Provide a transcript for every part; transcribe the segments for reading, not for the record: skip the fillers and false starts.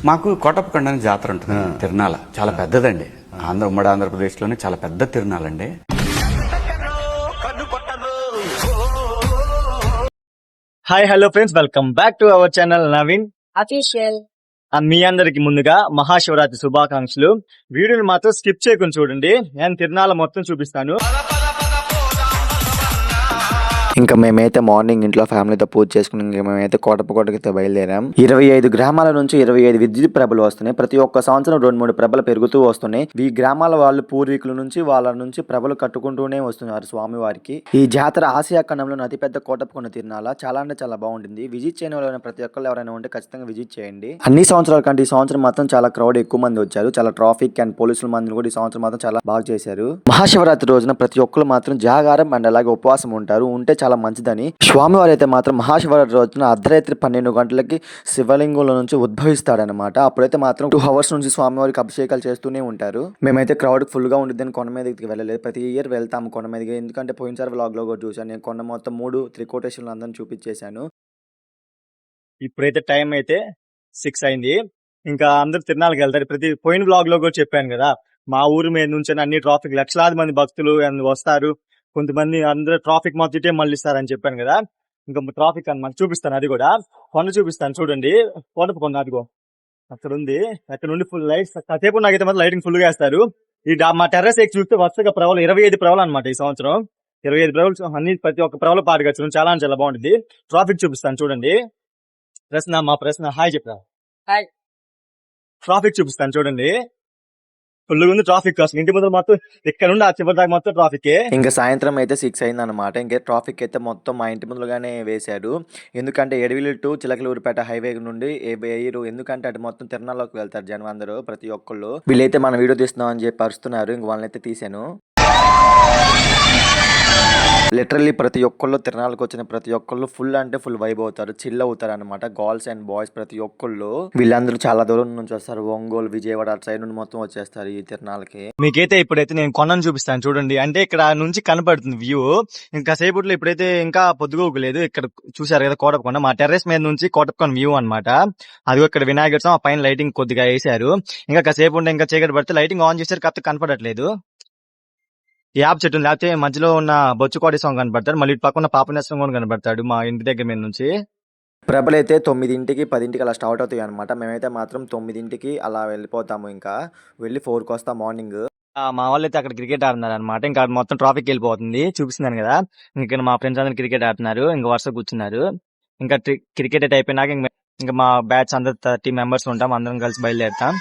మాకు కోటప్పకొండ అని జాతర ఉంటుంది తిరునాల చాలా పెద్దదండి. ఉమ్మడి ఆంధ్రప్రదేశ్లోనే చాలా పెద్ద తిరునాలండి. Hi hello friends, welcome back to our channel Naveen official. మీ అందరికి ముందుగా మహాశివరాత్రి శుభాకాంక్షలు. వీడియోని మాత్రం స్కిప్ చేయకుండా చూడండి, నేను తిరునాల మొత్తం చూపిస్తాను. ఇంకా మేమైతే మార్నింగ్ ఇంట్లో ఫ్యామిలీతో పూజ చేసుకుని ఇంకా మేమైతే కోటప్పకొండకైతే బయలుదేరాం. 25 గ్రామాల నుంచి 25 విద్యుత్ ప్రభలు వస్తున్నాయి. ప్రతి ఒక్క సంవత్సరం 2-3 ప్రభలు పెరుగుతూ వస్తున్నాయి. ఈ గ్రామాల వాళ్ళు పూర్వీకుల నుంచి వాళ్ళ నుంచి ప్రభలు కట్టుకుంటూనే వస్తున్నారు స్వామివారికి. ఈ జాతర ఆసియా ఖండంలో అతిపెద్ద కోటప్పకొండ తిరునాల. చాలా అంటే చాలా బాగుంటుంది. విజిట్ చేయని వాళ్ళు ప్రతి ఒక్కరు ఎవరైనా ఉంటే ఖచ్చితంగా విజిట్ చేయండి. అన్ని సంవత్సరాల కంటే ఈ సంవత్సరం మాత్రం చాలా క్రౌడ్ ఎక్కువ మంది వచ్చారు. చాలా ట్రాఫిక్ అండ్ పోలీసుల మంది కూడా ఈ సంవత్సరం మాత్రం చాలా బాగా చేశారు. మహాశివరాత్రి రోజున ప్రతి ఒక్కరు మాత్రం జాగారం అండ్ అలాగే ఉపవాసం ఉంటారు. ఉంటే చాలా మంచిదని. స్వామివారు అయితే మాత్రం మహాశివరాత్రి రోజున అర్ధరాత్రి 12 గంటలకి శివలింగంలో నుంచి ఉద్భవిస్తాడనమాట. అప్పుడైతే మాత్రం 2 hours నుంచి స్వామివారికి అభిషేకాలు చేస్తూనే ఉంటారు. మేమైతే క్రౌడ్ ఫుల్ గా ఉండిద్దని కొండ మీదకి వెళ్ళలేదు. ప్రతి ఇయర్ వెళ్తాము కొండ మీదకి. ఎందుకంటే పోయినసారి వ్లాగ్ లో కూడా చూసాను. నేను కొండ మొత్తం 3 త్రికోటేశ్వరులు అందరిని చూపించేశాను. ఇప్పుడైతే టైం అయితే 6 అయింది. ఇంకా అందరు తిరునాళ్ళకి వెళ్తారు. పోయిన వ్లాగ్ లో కూడా చెప్పాను కదా, మా ఊరి మీద నుంచి అన్ని ట్రాఫిక్ లక్షలాది మంది భక్తులు వస్తారు. కొంతమంది అందరూ ట్రాఫిక్ మొత్తం మళ్ళిస్తారని చెప్పాను కదా. ఇంకా ట్రాఫిక్ అనమాట చూపిస్తాను. అది కూడా కొండ చూపిస్తాను చూడండి. కొండ అదిగో అక్కడ ఉంది. అక్కడ నుండి ఫుల్ లైట్స్ కాసేపు నాకైతే మాత్రం లైటింగ్ ఫుల్ గా వేస్తారు. ఈ మా టెర్రస్ ఎక్కి చూస్తే వరుసగా ప్రవలు 25 ప్రవలు అనమాట. ఈ సంవత్సరం 25 ప్రవలు అన్ని ప్రతి ఒక్క ప్రవలు పాటుగా చాలా చాలా బాగుంటుంది. ట్రాఫిక్ చూపిస్తాను చూడండి. మా ప్రశ్న హాయ్ చెప్పరా. హాయ్. ట్రాఫిక్ చూపిస్తాను చూడండి. ఫుల్ ఉంది ట్రాఫిక్. అసలు ఇంటి ముందు మొత్తం ఇక్కడ నుండి ఆ చివరి దాకా మొత్తం ట్రాఫిక్. ఇంకా సాయంత్రం అయితే 6 అయింది అనమాట. ఇంకా ట్రాఫిక్ అయితే మొత్తం మా ఇంటి ముందుగానే వేశారు. ఎందుకంటే ఎడవిలి టు చిలకలూరుపేట హైవే నుండి వేయరు. ఎందుకంటే అటు మొత్తం తిరునాళ్ళకి వెళ్తారు జనం అందరూ. ప్రతి ఒక్కళ్ళు వీళ్ళైతే మన వీడియో తీస్తున్నాం అని చెప్పి అరుస్తున్నారు. ఇంక వాళ్ళనైతే తీసాను. లిటరల్లీ ప్రతి ఒక్కళ్ళు తిరణాలకు వచ్చిన ప్రతి ఒక్కళ్ళు ఫుల్ అంటే ఫుల్ వైబ్ అవుతారు, చిల్ అవుతారు అనమాట. గర్ల్స్ అండ్ బాయ్స్ ప్రతి ఒక్కళ్ళు వీళ్ళందరూ చాలా దూరం నుంచి వస్తారు. ఒంగోలు, విజయవాడ అటు సైడ్ నుండి మొత్తం వచ్చేస్తారు ఈ తిరణాలకి. మీకైతే ఇప్పుడైతే నేను కొండను చూపిస్తాను చూడండి. అంటే ఇక్కడ నుంచి కనపడుతుంది వ్యూ. ఇంకా సేపట్లో ఇప్పుడైతే ఇంకా పొద్దుగోగలేదు. ఇక్కడ చూసారు కదా కోటప్పకొండ. మా టెర్రస్ మీద నుంచి కోటప్పకొండ వ్యూ అనమాట. అది ఇక్కడ వినాయకుడు స్వామి, ఆ పైన లైటింగ్ కొద్దిగా వేసారు. ఇంకా కాసేపు ఉంటే ఇంకా చీకటి పడితే లైటింగ్ ఆన్ చేశారు, కాకపోతే కనపడట్లేదు. యాప్ చెట్టు లేకపోతే మధ్యలో ఉన్న బొచ్చుకోడి సాంగ్ కనబడతాడు. మళ్ళీ ఇటు పక్కన పాపనేశ్వరం కూడా కనబడతాడు మా ఇంటి దగ్గర మీద నుంచి. ప్రభలైతే 9ంటికి 10ంటికి అలా స్టార్ట్ అవుతాయి అనమాట. మేమైతే మాత్రం 9ంటికి అలా వెళ్ళిపోతాము. ఇంకా వెళ్ళి 4కి వస్తాం మార్నింగ్. మా వాళ్ళు అయితే అక్కడ క్రికెట్ ఆడుతున్నారు అనమాట. ఇంకా మొత్తం ట్రాఫిక్ వెళ్ళిపోతుంది చూపిస్తున్నాను కదా. ఇంకా మా ఫ్రెండ్స్ అందరు క్రికెట్ ఆడుతున్నారు. ఇంకా వరుస కూర్చున్నారు. ఇంకా క్రికెట్ అయితే అయిపోయినాక ఇంకా మా బ్యాచ్ అందరు 30 members ఉంటాం. అందరం కలిసి బయలుదేరుతాం.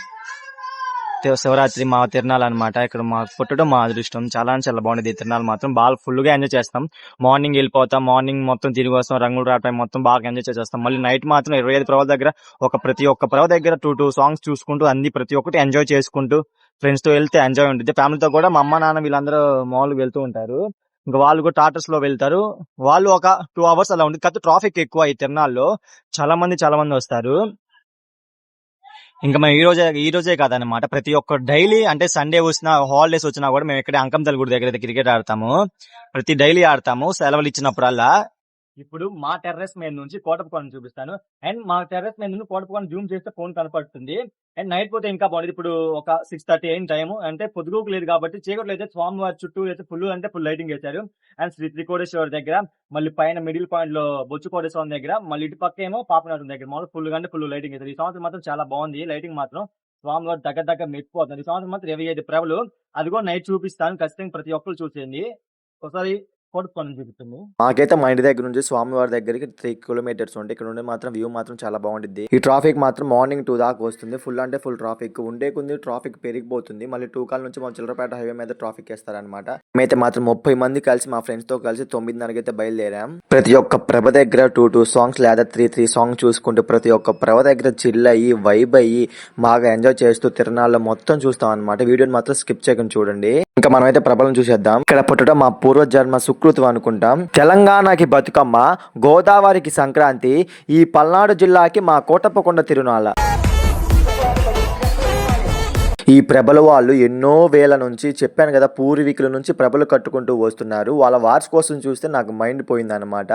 శివరాత్రి మా తిరునాలు అనమాట. ఇక్కడ మా పుట్టడం మా అదృష్టం. చాలా చాలా బాగుండేది ఈ తిరునాలు మాత్రం. బాగా ఫుల్ గా ఎంజాయ్ చేస్తాం. మార్నింగ్ వెళ్ళిపోతాం, మార్నింగ్ మొత్తం తిరిగి వస్తాం, రంగులు రావటం మొత్తం బాగా ఎంజాయ్ చేస్తాం. మళ్ళీ నైట్ మాత్రం 25 ప్రవల దగ్గర ప్రతి ఒక్క ప్రవ దగ్గర 2 సాంగ్స్ చూసుకుంటూ అన్ని ప్రతి ఒక్కటి ఎంజాయ్ చేసుకుంటూ ఫ్రెండ్స్ తో వెళ్తే ఎంజాయ్ ఉంటుంది. ఫ్యామిలీతో కూడా మా అమ్మ నాన్న వీళ్ళందరూ మామూలుగా వెళ్తూ ఉంటారు. ఇంకా వాళ్ళు కూడా టాటర్స్ లో వెళ్తారు. వాళ్ళు ఒక 2 hours అలా ఉంటుంది. కాకపోతే ట్రాఫిక్ ఎక్కువ ఈ తిరునాల్లో. చాలా మంది వస్తారు. ఇంకా మేము ఈ రోజే కాదనమాట, ప్రతి ఒక్క డైలీ అంటే సండే వచ్చినా హాలిడేస్ వచ్చినా కూడా మేము ఇక్కడ అంకంతల్ గుడి దగ్గర క్రికెట్ ఆడతాము. ప్రతి డైలీ ఆడతాము సెలవులు ఇచ్చినప్పుడల్లా. ఇప్పుడు మా టెర్రస్ మీద నుంచి కోటప్పకొండ చూపిస్తాను. అండ్ మా టెర్రస్ మీద నుంచి కోటప్పకొండ జూమ్ చేస్తే ఫోన్ కనపడుతుంది. అండ్ నైట్ పోతే ఇంకా బాగుంది. ఇప్పుడు ఒక 6:30 అయిన టైం. అంటే పొద్దుగోకు లేదు కాబట్టి చీకట్లో అయితే స్వామివారి చుట్టూ అయితే ఫుల్ లైటింగ్ వేశారు. అండ్ శ్రీ త్రికోటేశ్వర దగ్గర, మళ్ళీ పైన మిడిల్ పాయింట్ లో బొచ్చుకోటేశ్వరం దగ్గర, మళ్ళీ ఇటు పక్క ఏమో పాపనాథం దగ్గర మామూలు ఫుల్ లైటింగ్ వేశారు. ఈ సంవత్సరం మాత్రం చాలా బాగుంది లైటింగ్ మాత్రం. స్వామివారి దగ్గర మెచ్చిపోతుంది. ఈ సంవత్సరం మాత్రం 25 ప్రభలు. అది కూడా నైట్ చూపిస్తాను. ఖచ్చితంగా ప్రతి ఒక్కరు చూసేయండి. ఒకసారి కోటప్పకొండ చూపిస్తుంది. మాకైతే మా ఇంటి దగ్గర నుంచి స్వామివారి దగ్గరికి 3 kilometers ఉంటాయి. ఇక్కడ నుండి మాత్రం వ్యూ మాత్రం చాలా బాగుంటుంది. ఈ ట్రాఫిక్ మాత్రం మార్నింగ్ 2 దాకా వస్తుంది. ఫుల్ అంటే ఫుల్ ట్రాఫిక్ ఉండే కొద్ది ట్రాఫిక్ పెరిగిపోతుంది. మళ్ళీ 2 కాల నుంచి మా చిల్లరపేట హైవే మీద ట్రాఫిక్ వేస్తారనమాట. మేమైతే మాత్రం 30 మంది కలిసి మా ఫ్రెండ్స్ తో కలిసి 9:30కి అయితే బయలుదేరాం. ప్రతి ఒక్క ప్రభ దగ్గర 2 సాంగ్స్ లేదా 3 సాంగ్స్ చూసుకుంటూ ప్రతి ఒక్క ప్రభ దగ్గర చిల్ అయ్యి వైబ్ అయ్యి బాగా ఎంజాయ్ చేస్తూ తిరణాల్లో మొత్తం చూస్తాం అనమాట. వీడియోని మాత్రం స్కిప్ చేయకుండా చూడండి. ఇంకా మనమైతే ప్రభలను చూసేద్దాం. ఇక్కడ పుట్టడం మా పూర్వజన్మ సుకృతం అనుకుంటాం. తెలంగాణకి బతుకమ్మ, గోదావరికి సంక్రాంతి, ఈ పల్నాడు జిల్లాకి మా కోటప్పకొండ తిరునాళ్ళ. ఈ ప్రభల వాళ్ళు ఎన్నో వేల నుంచి చెప్పాను కదా, పూర్వీకుల నుంచి ప్రభలు కట్టుకుంటూ వస్తున్నారు. వాళ్ళ వార్షికోత్సవం చూస్తే నాకు మైండ్ పోయిందనమాట.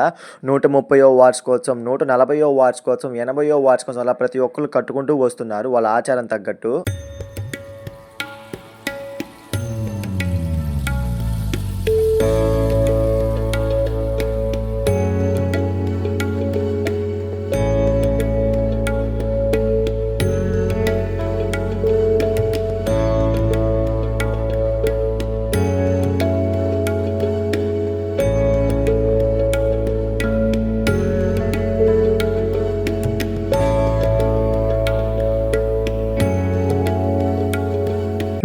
130వ వార్షికోత్సవం, 140వ వార్షికోత్సవం, 80వ వార్షికోత్సవం, అలా ప్రతి ఒక్కరు కట్టుకుంటూ వస్తున్నారు వాళ్ళ ఆచారం తగ్గట్టు.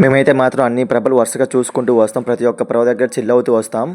మేమైతే మాత్రం అన్ని ప్రభలు వరుసగా చూసుకుంటూ వస్తాం. ప్రతి ఒక్క ప్రభ దగ్గర చిల్ అవుతూ వస్తాం.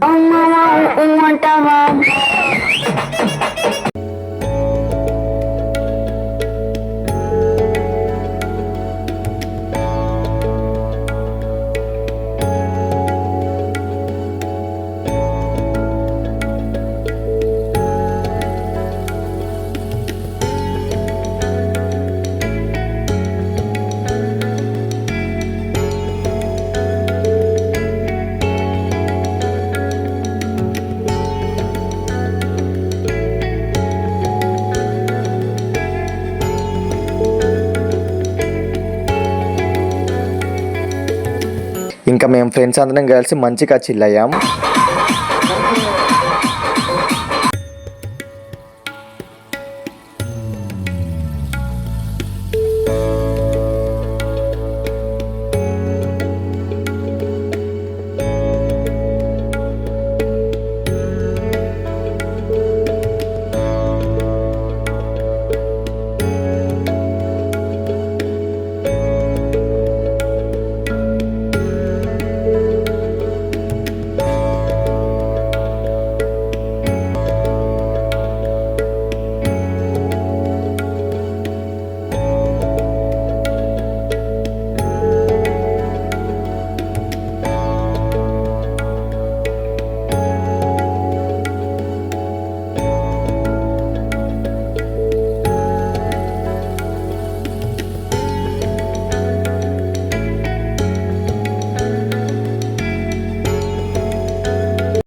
ఇంకా మేము ఫ్రెండ్స్ అందరం కలిసి మంచిగా చిల్ అయ్యాం.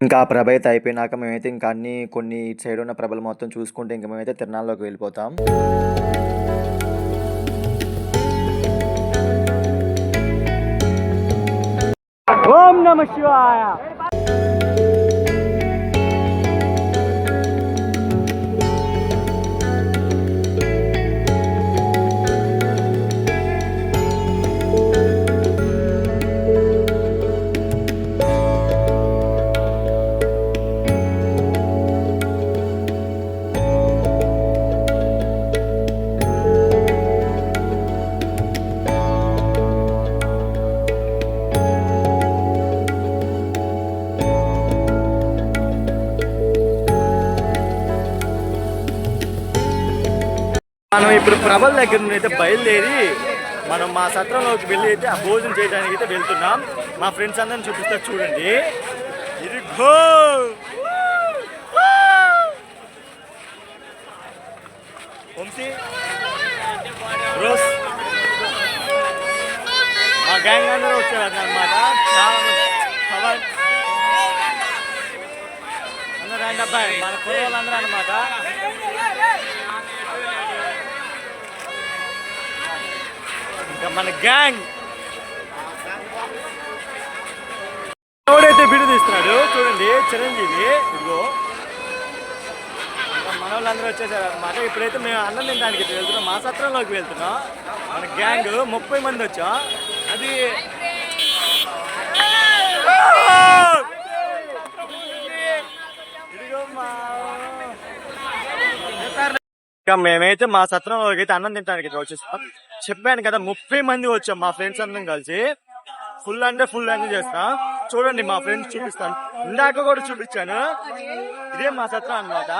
ఇంకా ఆ ప్రభ అయితే అయిపోయినాక మేమైతే ఇంకా కొన్ని ఇటు సైడ్ ఉన్న ప్రభలు మొత్తం చూసుకుంటే ఇంకా మేమైతే తిరునాళ్ళలోకి వెళ్ళిపోతాం. ఓం నమ శివాయ. మనం ఇప్పుడు ప్రభల దగ్గర నుండి అయితే బయలుదేరి మనం మా సత్రంలోకి వెళ్ళి అయితే ఆ భోజనం చేయడానికి అయితే వెళ్తున్నాం. మా ఫ్రెండ్స్ అందరిని చూపిస్తా చూడండి. ఇదిగో వంశీ, రోస్, మా గ్యాంగ్ అందరూ వచ్చారు అన్నమాట. చాలా అందరూ రండి అబ్బాయి, మన కుర్రోళ్ళందరూ అనమాట. ఇంకా మన గ్యాంగ్ ఎవడైతే బిడు తీస్తున్నాడు చూడండి, చిరంజీవి. ఇదిగో ఇంకా మన వాళ్ళందరూ వచ్చేసారు అనమాట. ఇప్పుడైతే మేము అన్నం తినడానికి వెళ్తున్నాం, మా సత్రంలోకి వెళ్తున్నాం. మన గ్యాంగ్ 30 మంది వచ్చాం. అది ఇదిగో మా ఇంకా మేమైతే మా సత్రంలోకి అయితే అన్నం తినడానికి వచ్చేస్తాం. చెప్పాను కదా 30 మంది వచ్చాం మా ఫ్రెండ్స్ అందరం కలిసి. ఫుల్ అంటే ఫుల్ ఎంజాయ్ చేస్తాం. చూడండి మా ఫ్రెండ్స్ చూపిస్తాను, ఇందాక కూడా చూపించాను. ఇదే మా సత్రం అన్నమాట.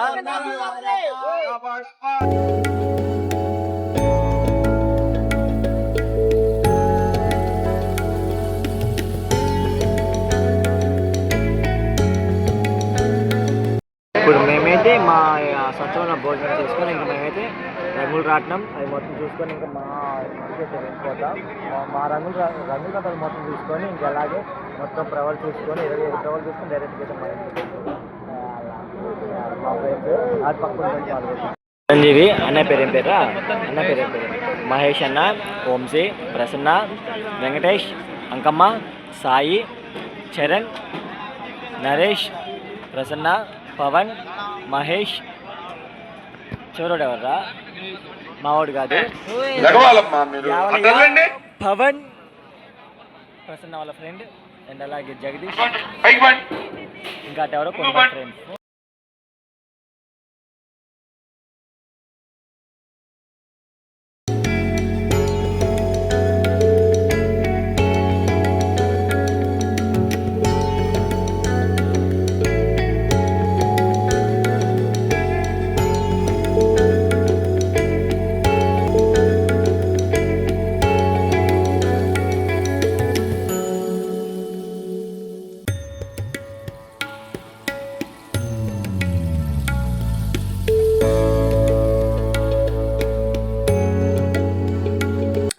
ఇప్పుడు మేమైతే మా సత్రంలో భోజనం చేసుకొని ఇంకా మేమైతే రంగులు రాట్నం అవి మొత్తం చూసుకొని ఇంకా మా రథానికి అయితే వెళ్ళిపోతాం. మా రంగుల రథాలు మొత్తం తీసుకొని ఇంకెలాగే మొత్తం ప్రభలు చూసుకొని 25 ప్రభలు చూసుకొని డైరెక్ట్గా అయితే మా ఇంటికి వెళ్ళిపోతాం. మా ఫ్రెండ్స్ అటు పక్కన చిరంజీవి అన్న పేరు ఏం పేరా? అన్న పేరు ఏం పేరు? మహేష్ అన్న, వంశీ, ప్రసన్న, వెంకటేష్, అంకమ్మ, సాయి, చరణ్, నరేష్, ప్రసన్న, పవన్, మహేష్, చివరోడు ఎవర్రా? మావాడు కాదు, యావలయ్య, పవన్, ప్రసన్న వాళ్ళ ఫ్రెండ్ అండ్ అలాగే జగదీష్, ఇంకా అటు ఎవరో కొన్ని ఫ్రెండ్స్.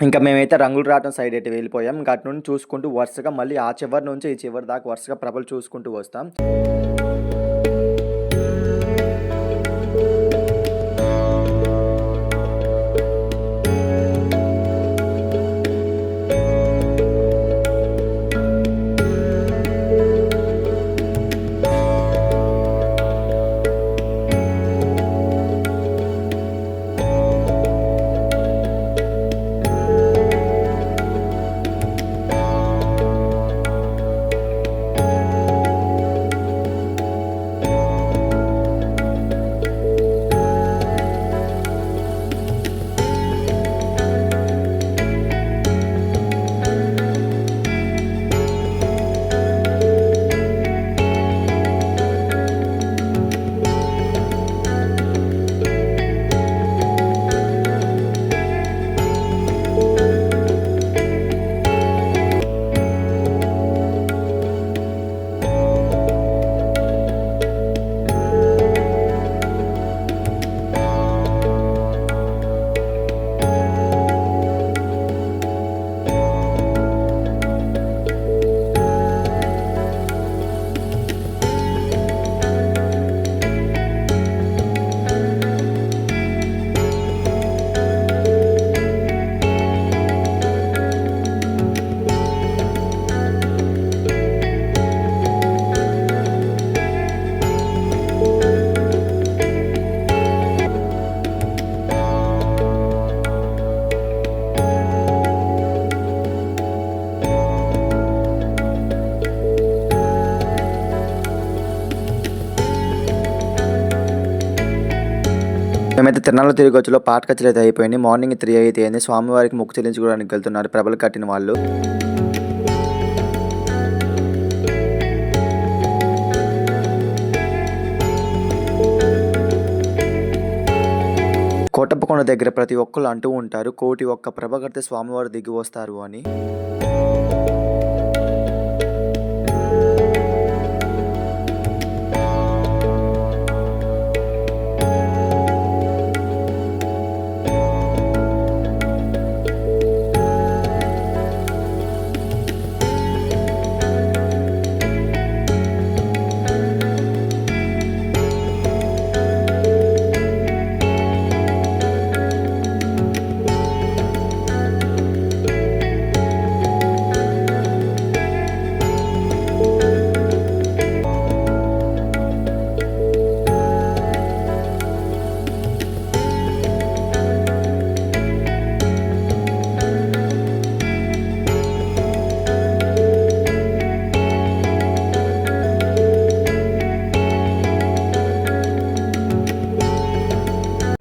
ఇంకా మేమైతే రంగులు రావడం సైడ్ అయితే వెళ్ళిపోయాం. ఇంకా అటు నుండి చూసుకుంటూ వరుసగా మళ్ళీ ఆ చివరి నుంచి ఈ చివరి దాకా వరుసగా ప్రభలు చూసుకుంటూ వస్తాం. మేమైతే తిరునాళ్ళ తిరిగి వచ్చేలో పాట కచ్చలు అయితే అయిపోయింది. మార్నింగ్ 3 అయితే అయింది. స్వామివారికి మొక్కు చెల్లించుకోవడానికి వెళ్తున్నారు ప్రభలు కట్టిన వాళ్ళు. కోటప్పకొండ దగ్గర ప్రతి ఒక్కళ్ళు అంటూ ఉంటారు, కోటి ఒక్క ప్రభ కడితే స్వామివారు దిగి వస్తారు అని.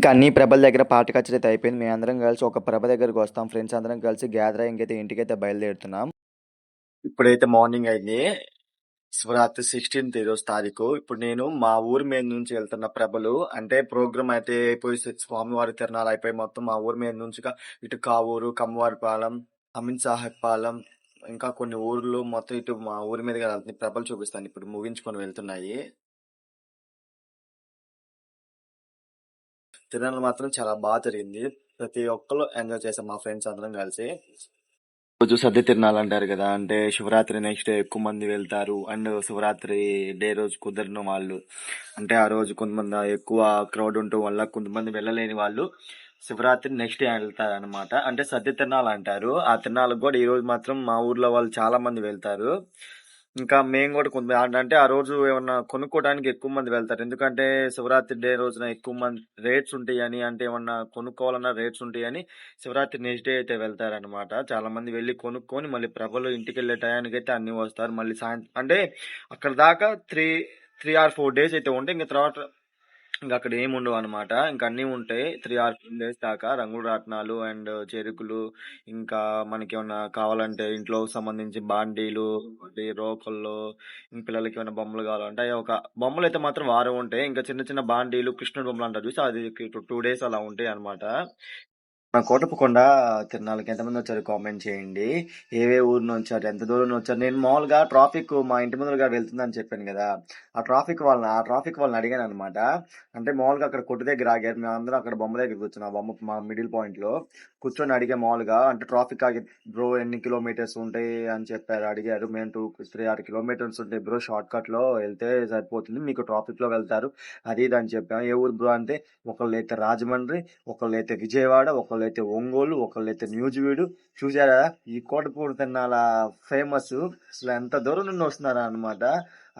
ఇంకా అన్ని ప్రభల దగ్గర పాట కచ్చరి అయితే అయిపోయింది. మేము అందరం కలిసి ఒక ప్రభ దగ్గరకు వస్తాం. ఫ్రెండ్స్ అందరం కలిసి గ్యాదర్ అయ్యి ఇంకైతే ఇంటికైతే బయలుదేరుతున్నాం. ఇప్పుడైతే మార్నింగ్ అయింది. శివరాత్రి 16th ఈరోజు తారీఖు. ఇప్పుడు నేను మా ఊరి మీద నుంచి వెళ్తున్న ప్రభలు అంటే ప్రోగ్రామ్ అయితే అయిపోయి స్వామివారి తిరణాలు అయిపోయి మొత్తం మా ఊరి మీద నుంచి ఇటు కావూరు, కమ్మవారిపాలెం, అమీన్ సాహెబ్ పాలెం, ఇంకా కొన్ని ఊర్లు మొత్తం ఇటు మా ఊరి మీదుగా వెళ్తుంది. ప్రభలు చూపిస్తాను ఇప్పుడు ముగించుకొని వెళ్తున్నాయి. తిరణాలు మాత్రం చాలా బాగా జరిగింది. ప్రతి ఒక్కరు ఎంజాయ్ చేసాం మా ఫ్రెండ్స్ అందరం కలిసి. రోజు సద్ది తిరణాలు అంటారు కదా, అంటే శివరాత్రి నెక్స్ట్ డే ఎక్కువ మంది వెళ్తారు. అండ్ శివరాత్రి డే రోజు కుదరని వాళ్ళు, అంటే ఆ రోజు కొంతమంది ఎక్కువ క్రౌడ్ ఉండటం వల్ల కొంతమంది వెళ్ళలేని వాళ్ళు శివరాత్రి నెక్స్ట్ డే వెళ్తారు అనమాట. అంటే సద్ది తిరణాలు అంటారు. ఆ తిరణాలకు కూడా ఈ రోజు మాత్రం మా ఊర్లో వాళ్ళు చాలా మంది వెళ్తారు. ఇంకా మేము కూడా కొంత అంటే ఆ రోజు ఏమన్నా కొనుక్కోవడానికి ఎక్కువ మంది వెళ్తారు. ఎందుకంటే శివరాత్రి డే రోజున ఎక్కువ మంది రేట్స్ ఉంటాయని, అంటే ఏమన్నా కొనుక్కోవాలన్నా రేట్స్ ఉంటాయని శివరాత్రి నెక్స్ట్ డే అయితే వెళ్తారనమాట. చాలా మంది వెళ్ళి కొనుక్కొని మళ్ళీ ప్రభలు ఇంటికి వెళ్ళే టయానికి అయితే అన్ని వస్తారు. మళ్ళీ సాయంత్రం అంటే అక్కడ దాకా 3 or 4 days అయితే ఉంటాయి. ఇంకా తర్వాత ఇంకా అక్కడ ఏమి ఉండవు అనమాట. ఇంకా అన్నీ ఉంటాయి 3 or 4 days దాకా. రంగుల రాట్నాలు అండ్ చెరుకులు, ఇంకా మనకి ఏమన్నా కావాలంటే ఇంట్లో సంబంధించి బాండీలు, రోకళ్ళు, ఇంక పిల్లలకి ఏమైనా బొమ్మలు కావాలంటే ఒక బొమ్మలు అయితే మాత్రం వారం ఉంటాయి. ఇంకా చిన్న చిన్న బాండీలు, కృష్ణుడు బొమ్మలు అంటారు చూసి, అది 2 days అలా ఉంటాయి అనమాట. మన కోటప్పకొండ తిరునాళ్ళకి ఎంతమంది వచ్చారు కామెంట్ చేయండి. ఏవే ఊరు నుంచి వచ్చారు, ఎంత దూరం నుంచి వచ్చారు. నేను మామూలుగా ట్రాఫిక్ మా ఇంటి ముందుగా వెళ్తుందని చెప్పాను కదా, ఆ ట్రాఫిక్ వాళ్ళని అడిగాను అనమాట. అంటే మామూలుగా అక్కడ కొట్టు దగ్గర ఆగారు, మేము అందరం అక్కడ బొమ్మ దగ్గర కూర్చున్నాం. ఆ బొమ్మ మా మిడిల్ పాయింట్ లో కూర్చొని అడిగా మామూలుగా, అంటే ట్రాఫిక్ ఆగి బ్రో ఎన్ని కిలోమీటర్స్ ఉంటాయి అని చెప్పారు. అడిగారు. మేము 2-3 kilometers ఉంటాయి బ్రో, షార్ట్ కట్ లో వెళ్తే సరిపోతుంది, మీకు ట్రాఫిక్ లో వెళ్తారు అది ఇది అని చెప్పాము. ఏ ఊరు బ్రో అంటే, ఒకళ్ళు అయితే రాజమండ్రి, ఒకళ్ళైతే విజయవాడ, ఒకళ్ళైతే ఒంగోలు, ఒకళ్ళైతే న్యూజివీడు. చూసారా ఈ కోటపూడి తిన్నాల ఫేమస్, అసలు ఎంత దూరం నుండి వస్తున్నారా అనమాట.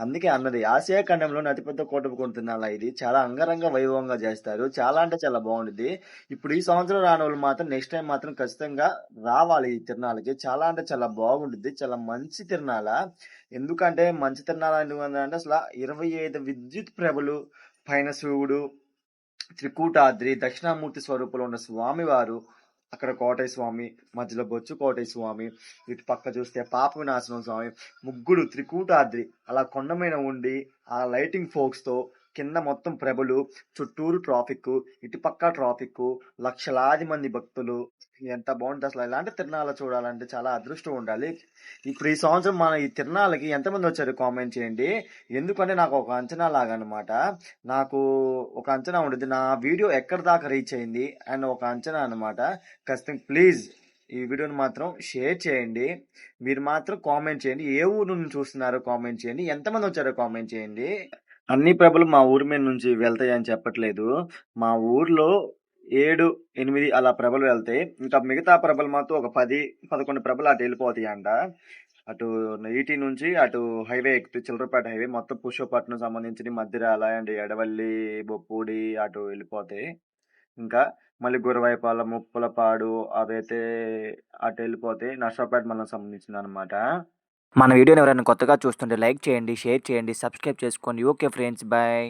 అందుకే అన్నది ఆసియా ఖండంలోని అతిపెద్ద కోటపూడి తిన్నాల ఇది. చాలా అంగరంగ వైభవంగా చేస్తారు. చాలా అంటే చాలా బాగుంటుంది. ఇప్పుడు ఈ సంవత్సరం రాని వాళ్ళు మాత్రం నెక్స్ట్ టైం మాత్రం ఖచ్చితంగా రావాలి ఈ తిరణాలకి. చాలా అంటే చాలా బాగుంటుంది. చాలా మంచి తిరణాల. ఎందుకంటే మంచి తిరణాల అంటే అసలు 25 విద్యుత్ ప్రభలు, పైన శివుడు, త్రికూటాద్రి, దక్షిణామూర్తి స్వరూపంలో ఉన్న స్వామివారు, అక్కడ కోటయ్య స్వామి, మధ్యలో బొచ్చు కోటయ్య స్వామి, ఇటు పక్క చూస్తే పాప వినాశనం స్వామి, ముగ్గురు త్రికూటాద్రి అలా కొండ మీద ఉండి ఆ లైటింగ్ ఫోక్స్ తో కింద మొత్తం ప్రభలు, చుట్టూరు ట్రాఫిక్, ఇటు పక్క ట్రాఫిక్, లక్షలాది మంది భక్తులు. ఎంత బాగుంటుంది అసలు. ఇలాంటి తిరణాలు చూడాలంటే చాలా అదృష్టం ఉండాలి. ఇప్పుడు ఈ సంవత్సరం మన ఈ తిరణాలకి ఎంతమంది వచ్చారు కామెంట్ చేయండి. ఎందుకంటే నాకు ఒక అంచనా లాగా అనమాట. నాకు ఒక అంచనా ఉంటుంది, నా వీడియో ఎక్కడి దాకా రీచ్ అయింది అండ్ ఒక అంచనా అనమాట. ఖచ్చితంగా ప్లీజ్ ఈ వీడియోని మాత్రం షేర్ చేయండి. మీరు మాత్రం కామెంట్ చేయండి. ఏ ఊరు నుంచి చూస్తున్నారో కామెంట్ చేయండి. ఎంతమంది వచ్చారో కామెంట్ చేయండి. అన్ని ప్రభలు మా ఊరి మీద నుంచి వెళ్తాయని చెప్పట్లేదు. మా ఊర్లో 7-8 అలా ప్రభలు వెళ్తాయి. ఇంకా మిగతా ప్రభలు మాత్రం ఒక 10-11 ప్రభలు అటు వెళ్ళిపోతాయి అంట. అటు ఈటీ నుంచి అటు హైవే ఎక్కుతాయి, చిల్లరపేట హైవే మొత్తం పుష్పపట్నం సంబంధించిన మధ్యరాల అండ్ ఎడవల్లి, బొప్పూడి అటు వెళ్ళిపోతాయి. ఇంకా మళ్ళీ గురవైపాలెం, ముప్పలపాడు అవైతే అటు వెళ్ళిపోతాయి. నర్సాపేట మండలం సంబంధించింది అనమాట. మన వీడియోని ఎవరైనా కొత్తగా చూస్తుంటే లైక్ చేయండి, షేర్ చేయండి, సబ్స్క్రైబ్ చేసుకోండి. Okay friends, bye.